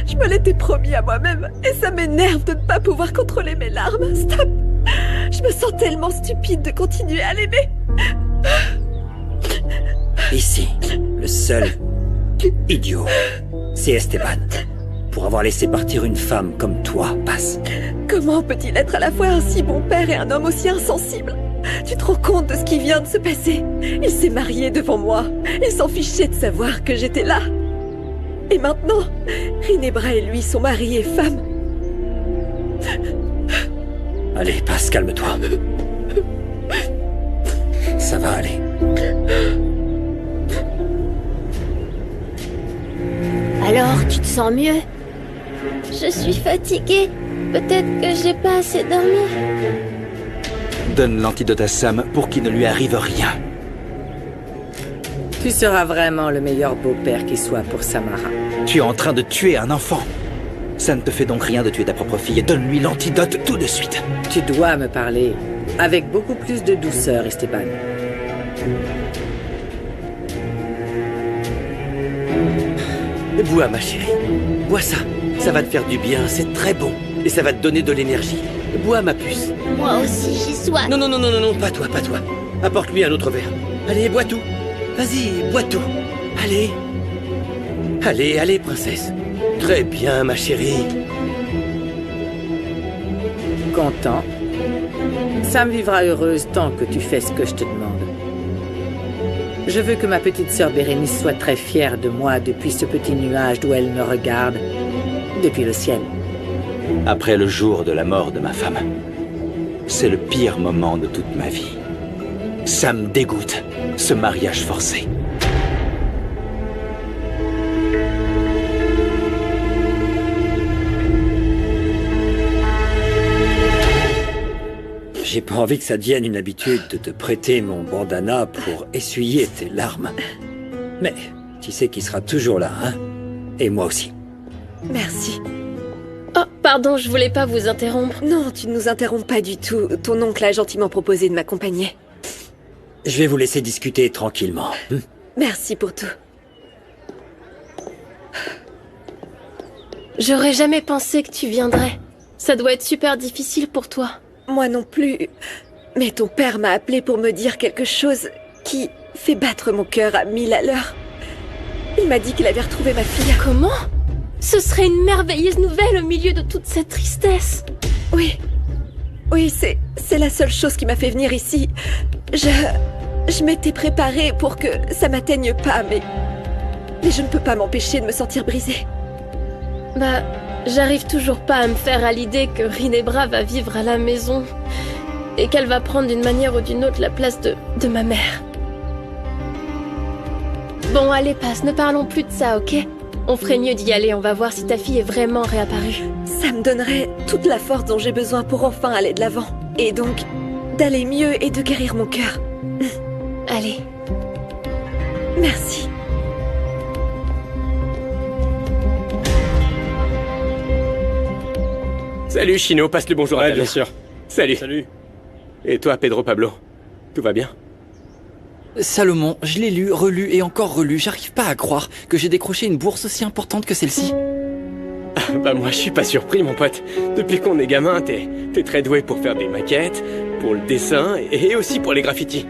Je me l'étais promis à moi-même et ça m'énerve de ne pas pouvoir contrôler mes larmes. Stop! Je me sens tellement stupide de continuer à l'aimer. Ici, le seul idiot, c'est Esteban. Pour avoir laissé partir une femme comme toi, Paz. Comment peut-il être à la fois un si bon père et un homme aussi insensible? Tu te rends compte de ce qui vient de se passer? Il s'est marié devant moi. Il s'en fichait de savoir que j'étais là. Et maintenant, Ginebra et lui sont mariés et femmes. Allez, Paz, calme-toi. Ça va aller. Alors, tu te sens mieux? Je suis fatiguée. Peut-être que j'ai pas assez dormi. Donne l'antidote à Sam pour qu'il ne lui arrive rien. Tu seras vraiment le meilleur beau-père qui soit pour Samara. Tu es en train de tuer un enfant. Ça ne te fait donc rien de tuer ta propre fille. Donne-lui l'antidote tout de suite. Tu dois me parler avec beaucoup plus de douceur, Esteban. Bois, ma chérie. Bois ça. Ça va te faire du bien, c'est très bon. Et ça va te donner de l'énergie. Bois, ma puce. Moi aussi, j'ai soif. Non, non, non, non, non, non, pas toi, pas toi. Apporte-lui un autre verre. Allez, bois tout. Vas-y, bois tout. Allez. Allez, allez, princesse. Très bien, ma chérie. Content. Sam vivra heureuse tant que tu fais ce que je te demande. Je veux que ma petite sœur Bérénice soit très fière de moi depuis ce petit nuage d'où elle me regarde, depuis le ciel. Après le jour de la mort de ma femme, c'est le pire moment de toute ma vie. Ça me dégoûte, ce mariage forcé. J'ai pas envie que ça devienne une habitude de te prêter mon bandana pour essuyer tes larmes. Mais tu sais qu'il sera toujours là, hein? Et moi aussi. Merci. Oh, pardon, je voulais pas vous interrompre. Non, tu ne nous interromps pas du tout. Ton oncle a gentiment proposé de m'accompagner. Je vais vous laisser discuter tranquillement. Merci pour tout. J'aurais jamais pensé que tu viendrais. Ça doit être super difficile pour toi. Moi non plus. Mais ton père m'a appelé pour me dire quelque chose qui fait battre mon cœur à 1000 à l'heure. Il m'a dit qu'il avait retrouvé ma fille. Comment? Ce serait une merveilleuse nouvelle au milieu de toute cette tristesse. Oui. Oui, c'est la seule chose qui m'a fait venir ici. Je m'étais préparée pour que ça m'atteigne pas, mais je ne peux pas m'empêcher de me sentir brisée. Bah, j'arrive toujours pas à me faire à l'idée que Ginebra va vivre à la maison et qu'elle va prendre d'une manière ou d'une autre la place de ma mère. Bon, allez, passe, ne parlons plus de ça, ok? On ferait mieux d'y aller, on va voir si ta fille est vraiment réapparue. Ça me donnerait toute la force dont j'ai besoin pour enfin aller de l'avant. Et donc, d'aller mieux et de guérir mon cœur. Allez. Merci. Salut, Chino, passe le bonjour à ta bien mère. sûr. Salut. Salut. Et toi, Pedro Pablo? Tout va bien? Salomon, je l'ai lu, relu et encore relu. J'arrive pas à croire que j'ai décroché une bourse aussi importante que celle-ci. Bah moi, je suis pas surpris, mon pote. Depuis qu'on est gamin, t'es très doué pour faire des maquettes, pour le dessin et aussi pour les graffitis.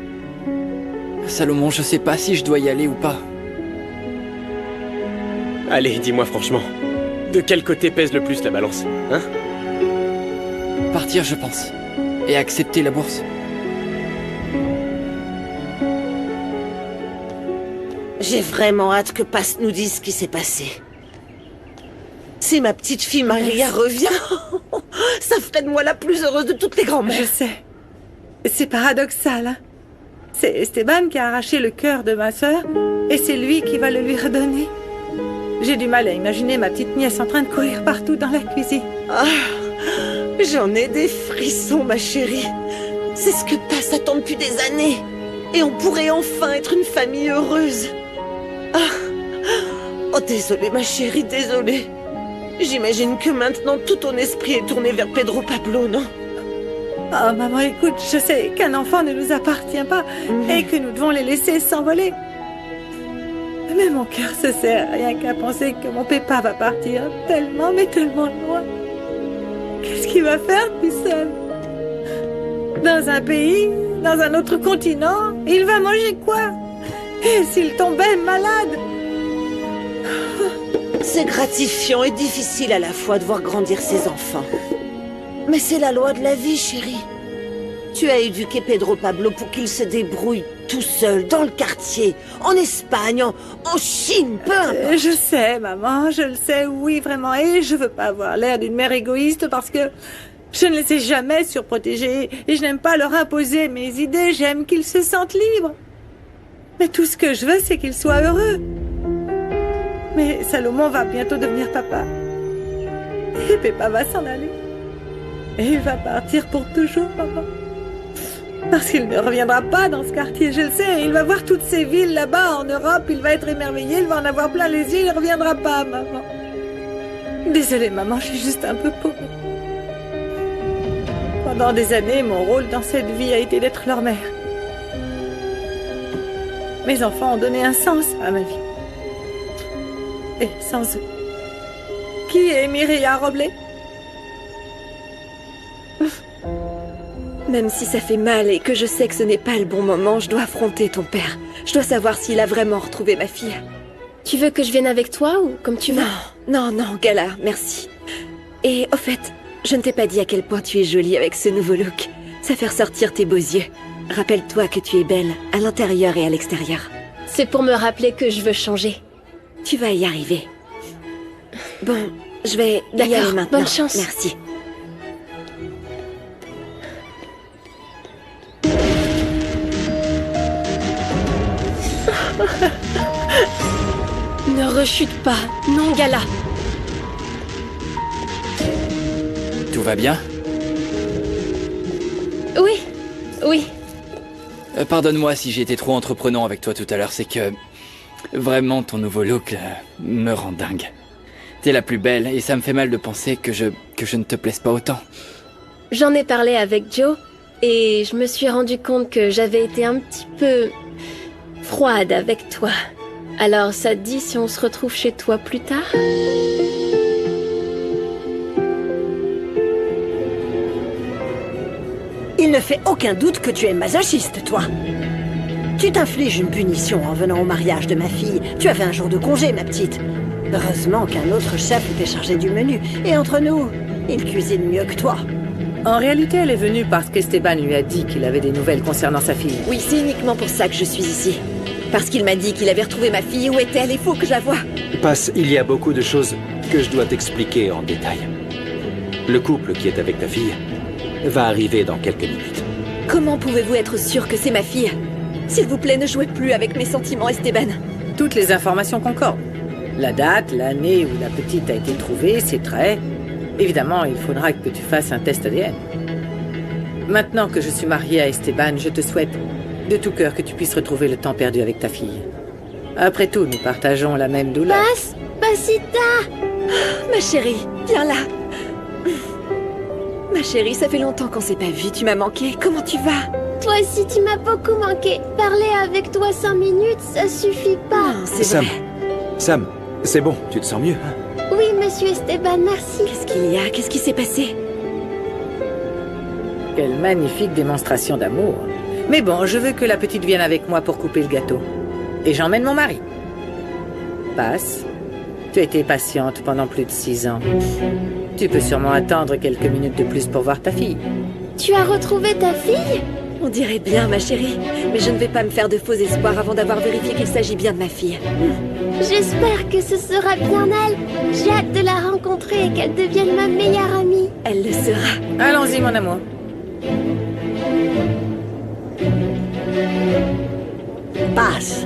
Salomon, je sais pas si je dois y aller ou pas. Allez, dis-moi franchement, de quel côté pèse le plus la balance, hein? Partir, je pense. Et accepter la bourse. J'ai vraiment hâte que Paz nous dise ce qui s'est passé. Si ma petite fille Maria revient, ça ferait de moi la plus heureuse de toutes les grand-mères. Je sais. C'est paradoxal, hein. C'est Esteban qui a arraché le cœur de ma sœur, et c'est lui qui va le lui redonner. J'ai du mal à imaginer ma petite nièce en train de courir partout dans la cuisine. Ah, j'en ai des frissons, ma chérie. C'est ce que Paz attend depuis des années. Et on pourrait enfin être une famille heureuse. Ah, oh, désolée, ma chérie, désolée. J'imagine que maintenant, tout ton esprit est tourné vers Pedro Pablo, non? Oh, maman, écoute, je sais qu'un enfant ne nous appartient pas et que nous devons les laisser s'envoler. Mais mon cœur se serre rien qu'à penser que mon Pépin va partir tellement, mais tellement loin. Qu'est-ce qu'il va faire tout seul? Dans un pays, dans un autre continent, il va manger quoi? Et s'il tombait malade? C'est gratifiant et difficile à la fois de voir grandir ses enfants. Mais c'est la loi de la vie, chérie. Tu as éduqué Pedro Pablo pour qu'il se débrouille tout seul, dans le quartier, en Espagne, en Chine, peu importe. Je sais, maman, je le sais, oui, vraiment. Et je veux pas avoir l'air d'une mère égoïste parce que je ne les ai jamais surprotégés et je n'aime pas leur imposer mes idées, j'aime qu'ils se sentent libres. Mais tout ce que je veux, c'est qu'ils soient heureux. Mais Salomon va bientôt devenir papa. Et Pépin va s'en aller. Et il va partir pour toujours, maman. Parce qu'il ne reviendra pas dans ce quartier, je le sais. Il va voir toutes ces villes là-bas en Europe, il va être émerveillé, il va en avoir plein les yeux, il ne reviendra pas, maman. Désolée, maman, je suis juste un peu pauvre. Pendant des années, mon rôle dans cette vie a été d'être leur mère. Mes enfants ont donné un sens à ma vie. Et sans eux, qui est Mireia Roblé? Même si ça fait mal et que je sais que ce n'est pas le bon moment, je dois affronter ton père. Je dois savoir s'il a vraiment retrouvé ma fille. Tu veux que je vienne avec toi ou comme tu veux? Non, Gala, merci. Et au fait, je ne t'ai pas dit à quel point tu es jolie avec ce nouveau look. Ça fait ressortir tes beaux yeux. Rappelle-toi que tu es belle, à l'intérieur et à l'extérieur. C'est pour me rappeler que je veux changer. Tu vas y arriver. Bon, je vais y aller D'accord, maintenant. bonne chance. Merci. Ne rechute pas, non, Gala. Tout va bien? Oui. Pardonne-moi si j'ai été trop entreprenant avec toi tout à l'heure, c'est que... Vraiment, ton nouveau look me rend dingue. T'es la plus belle et ça me fait mal de penser que je ne te plaise pas autant. J'en ai parlé avec Joe et je me suis rendu compte que j'avais été un petit peu froide avec toi. Alors ça te dit si on se retrouve chez toi plus tard? Il ne fait aucun doute que tu es masochiste, toi. Tu t'infliges une punition en venant au mariage de ma fille. Tu avais un jour de congé, ma petite. Heureusement qu'un autre chef était chargé du menu. Et entre nous, il cuisine mieux que toi. En réalité, elle est venue parce qu'Esteban lui a dit qu'il avait des nouvelles concernant sa fille. Oui, c'est uniquement pour ça que je suis ici. Parce qu'il m'a dit qu'il avait retrouvé ma fille. Où est-elle? Il faut que je la voie. Passe, il y a beaucoup de choses que je dois t'expliquer en détail. Le couple qui est avec ta fille va arriver dans quelques minutes. Comment pouvez-vous être sûr que c'est ma fille? S'il vous plaît, ne jouez plus avec mes sentiments, Esteban. Toutes les informations concordent. La date, l'année où la petite a été trouvée, ses traits. Évidemment, il faudra que tu fasses un test ADN. Maintenant que je suis mariée à Esteban, je te souhaite de tout cœur que tu puisses retrouver le temps perdu avec ta fille. Après tout, nous partageons la même douleur. Pasita! Ma chérie, viens là. Ma chérie, ça fait longtemps qu'on s'est pas vu, tu m'as manqué. Comment tu vas? Toi aussi, tu m'as beaucoup manqué. Parler avec toi 5 minutes, ça suffit pas. Non, c'est Sam, vrai. Sam, c'est bon, tu te sens mieux, hein? Oui, monsieur Esteban, merci. Qu'est-ce qu'il y a? Qu'est-ce qui s'est passé? Quelle magnifique démonstration d'amour. Mais bon, je veux que la petite vienne avec moi pour couper le gâteau. Et j'emmène mon mari. Passe. Tu as été patiente pendant plus de 6 ans. Tu peux sûrement attendre quelques minutes de plus pour voir ta fille. Tu as retrouvé ta fille? On dirait bien, ma chérie. Mais je ne vais pas me faire de faux espoirs avant d'avoir vérifié qu'il s'agit bien de ma fille. J'espère que ce sera bien elle. J'ai hâte de la rencontrer et qu'elle devienne ma meilleure amie. Elle le sera. Allons-y, mon amour. Passe.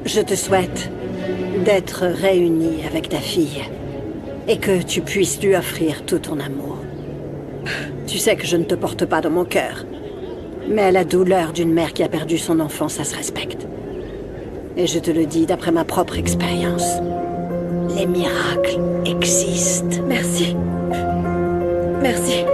Je te souhaite d'être réunie avec ta fille et que tu puisses lui offrir tout ton amour. Tu sais que je ne te porte pas dans mon cœur, mais la douleur d'une mère qui a perdu son enfant, ça se respecte. Et je te le dis d'après ma propre expérience. Les miracles existent. Merci. Merci.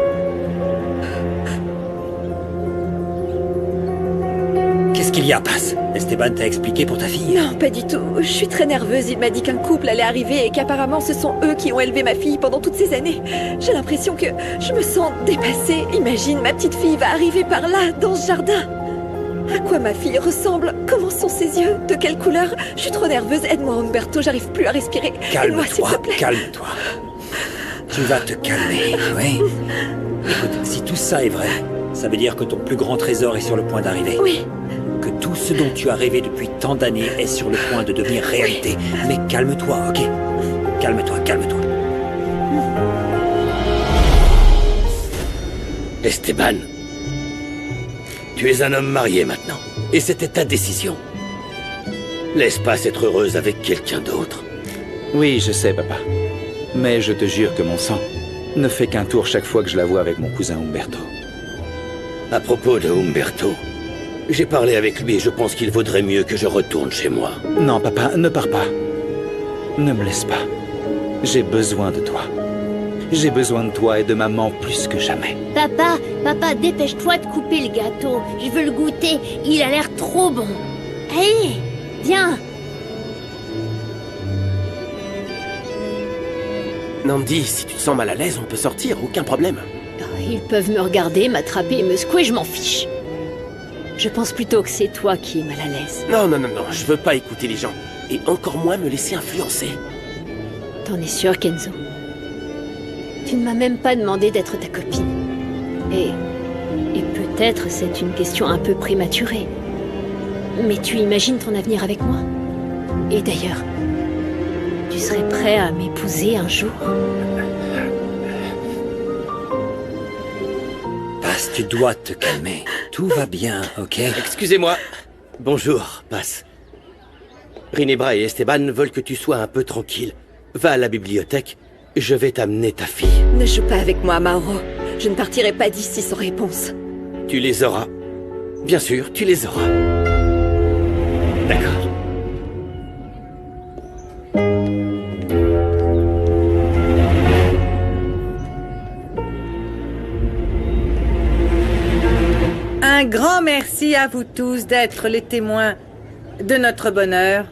Qu'est-ce qu'il y a, Paz? Paz, Esteban t'a expliqué pour ta fille? Non, pas du tout. Je suis très nerveuse. Il m'a dit qu'un couple allait arriver et qu'apparemment ce sont eux qui ont élevé ma fille pendant toutes ces années. J'ai l'impression que je me sens dépassée. Imagine, ma petite fille va arriver par là, dans ce jardin. À quoi ma fille ressemble? Comment sont ses yeux? De quelle couleur? Je suis trop nerveuse. Aide-moi, Umberto. J'arrive plus à respirer. Aide-moi, s'il te Calme-toi, plaît. calme-toi. Tu vas te calmer, oui? Écoute, si tout ça est vrai, ça veut dire que ton plus grand trésor est sur le point d'arriver. Oui. Que tout ce dont tu as rêvé depuis tant d'années est sur le point de devenir réalité. Mais calme-toi, ok? Calme-toi, calme-toi. Esteban, tu es un homme marié maintenant, et c'était ta décision. Laisse pas être heureuse avec quelqu'un d'autre. Oui, je sais, papa. Mais je te jure que mon sang ne fait qu'un tour chaque fois que je la vois avec mon cousin Umberto. À propos de Umberto, j'ai parlé avec lui et je pense qu'il vaudrait mieux que je retourne chez moi. Non, papa, ne pars pas. Ne me laisse pas. J'ai besoin de toi. J'ai besoin de toi et de maman plus que jamais. Papa, dépêche-toi de couper le gâteau. Je veux le goûter. Il a l'air trop bon. Allez, viens. Nandi, si tu te sens mal à l'aise, on peut sortir, aucun problème. Ils peuvent me regarder, m'attraper et me secouer, je m'en fiche. Je pense plutôt que c'est toi qui es mal à l'aise. Non, je veux pas écouter les gens. Et encore moins me laisser influencer. T'en es sûr, Kenzo? Tu ne m'as même pas demandé d'être ta copine. Et peut-être c'est une question un peu prématurée. Mais tu imagines ton avenir avec moi? Et d'ailleurs, tu serais prêt à m'épouser un jour? Paz, tu dois te calmer. Tout va bien, ok? Excusez-moi. Bonjour, Paz. Ginebra et Esteban veulent que tu sois un peu tranquille. Va à la bibliothèque, je vais t'amener ta fille. Ne joue pas avec moi, Mauro. Je ne partirai pas d'ici sans réponse. Tu les auras. Bien sûr, tu les auras. D'accord. Un grand merci à vous tous d'être les témoins de notre bonheur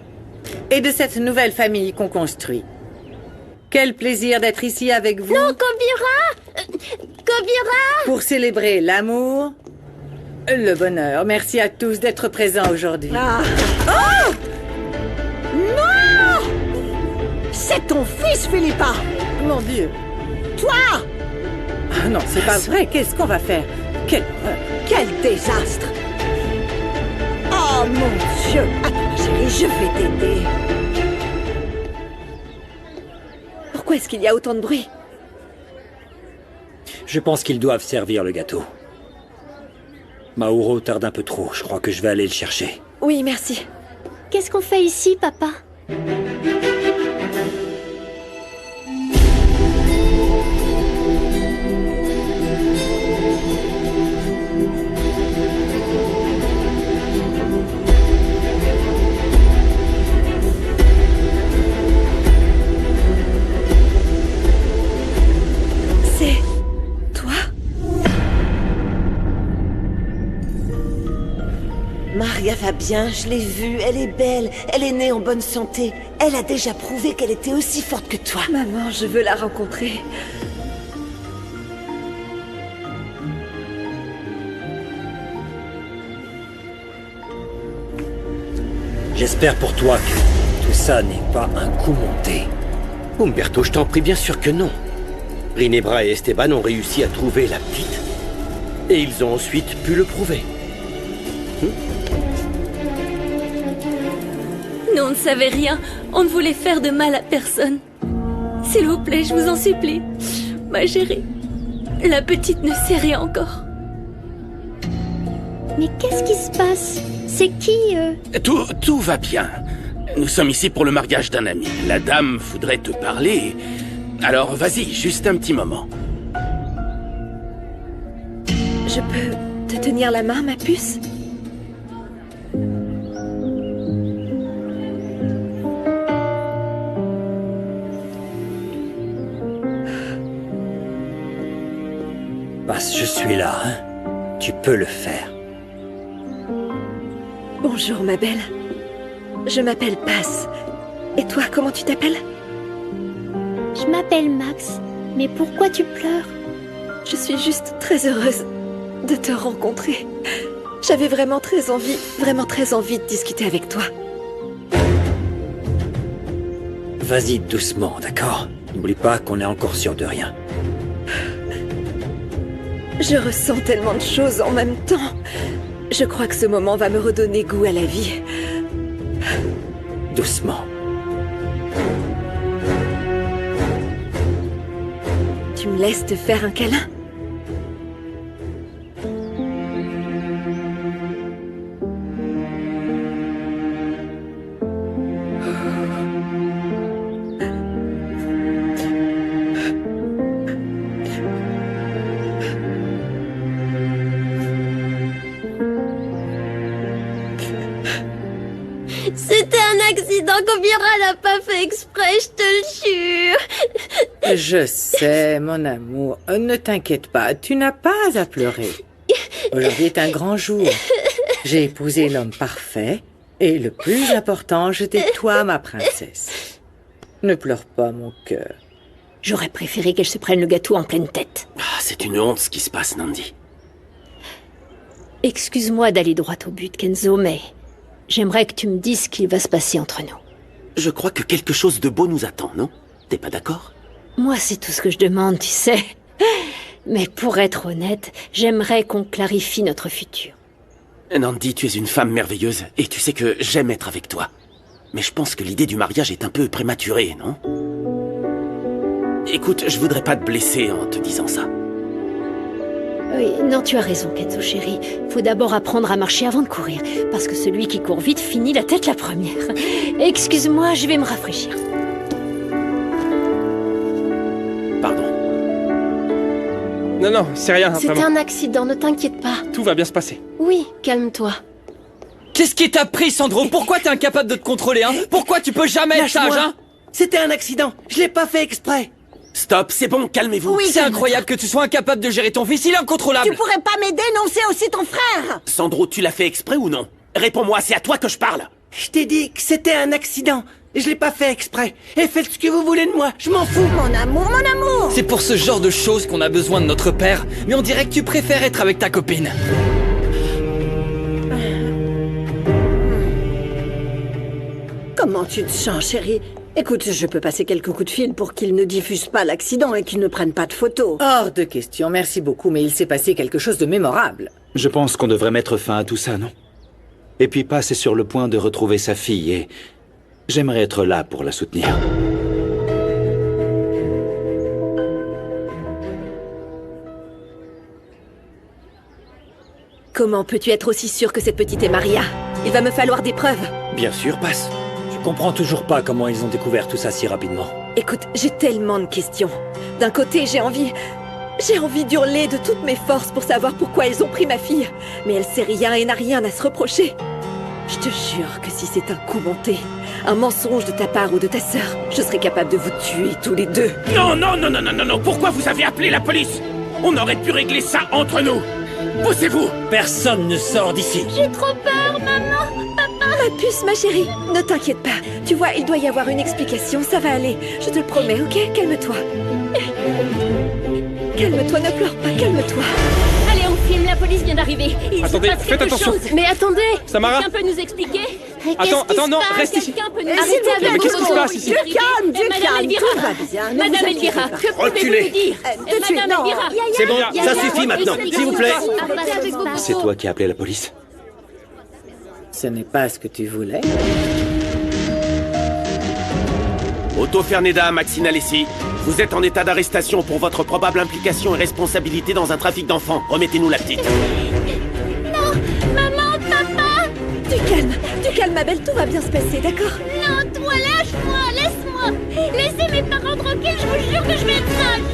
et de cette nouvelle famille qu'on construit. Quel plaisir d'être ici avec vous. Non, Kobira! Pour célébrer l'amour, le bonheur. Merci à tous d'être présents aujourd'hui. Oh! Non! C'est ton fils, Philippa! Mon Dieu. Toi! Ah non, c'est pas vrai. Qu'est-ce qu'on va faire? Quel désastre! Oh mon Dieu! Attends, chérie, je vais t'aider. Pourquoi est-ce qu'il y a autant de bruit? Je pense qu'ils doivent servir le gâteau. Mauro tarde un peu trop. Je crois que je vais aller le chercher. Oui, merci. Qu'est-ce qu'on fait ici, papa? C'est... toi? Maria va bien, je l'ai vue, elle est belle, elle est née en bonne santé. Elle a déjà prouvé qu'elle était aussi forte que toi. Maman, je veux la rencontrer. J'espère pour toi que tout ça n'est pas un coup monté. Umberto, je t'en prie, bien sûr que non. Ginebra et Esteban ont réussi à trouver la petite. Et ils ont ensuite pu le prouver. Nous, on ne savait rien. On ne voulait faire de mal à personne. S'il vous plaît, je vous en supplie. Ma chérie, la petite ne sait rien encore. Mais qu'est-ce qui se passe? C'est qui, Tout va bien. Nous sommes ici pour le mariage d'un ami. La dame voudrait te parler. Alors, vas-y, juste un petit moment. Je peux te tenir la main, ma puce? Paz, je suis là, hein? Tu peux le faire. Bonjour, ma belle. Je m'appelle Paz. Et toi, comment tu t'appelles? Je m'appelle Max. Mais pourquoi tu pleures? Je suis juste très heureuse de te rencontrer. J'avais vraiment très envie de discuter avec toi. Vas-y doucement, d'accord? N'oublie pas qu'on est encore sûr de rien. Je ressens tellement de choses en même temps. Je crois que ce moment va me redonner goût à la vie. Doucement. Tu me laisses te faire un câlin? C'était un accident qu'Omira n'a pas fait exprès, je te le jure. Je sais, mon amour. Ne t'inquiète pas, tu n'as pas à pleurer. Aujourd'hui est un grand jour. J'ai épousé l'homme parfait. Et le plus important, je t'ai toi, ma princesse. Ne pleure pas, mon cœur. J'aurais préféré qu'elle se prenne le gâteau en pleine tête. Ah, c'est une honte ce qui se passe, Nandi. Excuse-moi d'aller droit au but, Kenzo, mais j'aimerais que tu me dises ce qu'il va se passer entre nous. Je crois que quelque chose de beau nous attend, non? T'es pas d'accord? Moi, c'est tout ce que je demande, tu sais. Mais pour être honnête, j'aimerais qu'on clarifie notre futur. Nandi, tu es une femme merveilleuse, et tu sais que j'aime être avec toi. Mais je pense que l'idée du mariage est un peu prématurée, non? Écoute, je voudrais pas te blesser en te disant ça. Oui, non, tu as raison, Kenzo chérie. Faut d'abord apprendre à marcher avant de courir, parce que celui qui court vite finit la tête la première. Excuse-moi, je vais me rafraîchir. Pardon. Non, c'est rien, C'était vraiment. un accident, ne t'inquiète pas. Tout va bien se passer. Oui, calme-toi. Qu'est-ce qui t'a pris, Sandro? Pourquoi t'es incapable de te contrôler, hein? Pourquoi tu peux jamais être sage, hein? C'était un accident. Je l'ai pas fait exprès. Stop, c'est bon, calmez-vous. C'est incroyable que tu sois incapable de gérer ton fils, il est incontrôlable. Tu pourrais pas m'aider, non? C'est aussi ton frère. Sandro, tu l'as fait exprès ou non? Réponds-moi, c'est à toi que je parle. Je t'ai dit que c'était un accident. Je l'ai pas fait exprès. Et faites ce que vous voulez de moi. Je m'en fous. Mon amour, mon amour. C'est pour ce genre de choses qu'on a besoin de notre père, mais on dirait que tu préfères être avec ta copine. Comment tu te sens, chérie? Écoute, je peux passer quelques coups de fil pour qu'ils ne diffusent pas l'accident et qu'ils ne prennent pas de photos. Hors de question, merci beaucoup, mais il s'est passé quelque chose de mémorable. Je pense qu'on devrait mettre fin à tout ça, non? Et puis Paz est sur le point de retrouver sa fille et j'aimerais être là pour la soutenir. Comment peux-tu être aussi sûr que cette petite est Maria? Il va me falloir des preuves. Bien sûr, passe. Je comprends toujours pas comment ils ont découvert tout ça si rapidement. Écoute, j'ai tellement de questions. D'un côté, j'ai envie d'hurler de toutes mes forces pour savoir pourquoi ils ont pris ma fille. Mais elle sait rien et n'a rien à se reprocher. Je te jure que si c'est un coup monté, un mensonge de ta part ou de ta sœur, je serais capable de vous tuer tous les deux. Non, pourquoi vous avez appelé la police? On aurait pu régler ça entre nous. Poussez-vous. Personne ne sort d'ici. J'ai trop peur, maman. Ma puce, ma chérie, ne t'inquiète pas. Tu vois, il doit y avoir une explication, ça va aller. Je te le promets, ok? Calme-toi. Calme-toi, ne pleure pas, calme-toi. Allez, on filme, la police vient d'arriver. Il Attendez, se passe faites quelque attention. chose. Mais attendez. Samara. Quelqu'un peut nous expliquer? Attends, non, reste ici. Quelqu'un peut nous S'il vous plaît, Mais qu'est-ce qui se passe ici? Du calme, du Madame calme, Elvira. tout va bien. ne Madame vous inquiétez Elvira, pas. que pouvez-vous Reculez. nous dire? Tout de suite, Madame non. Elvira. C'est bon, Yaya, ça suffit maintenant, s'il vous plaît. C'est toi qui as appelé la police? Ce n'est pas ce que tu voulais. Otto Ferneda, Maxine Alessi, vous êtes en état d'arrestation pour votre probable implication et responsabilité dans un trafic d'enfants. Remettez-nous la petite. Maman, papa. Du calme, ma belle, tout va bien se passer, d'accord? Non, toi, lâche-moi, laisse-moi. Laissez mes parents tranquilles, je vous jure que je vais être sage.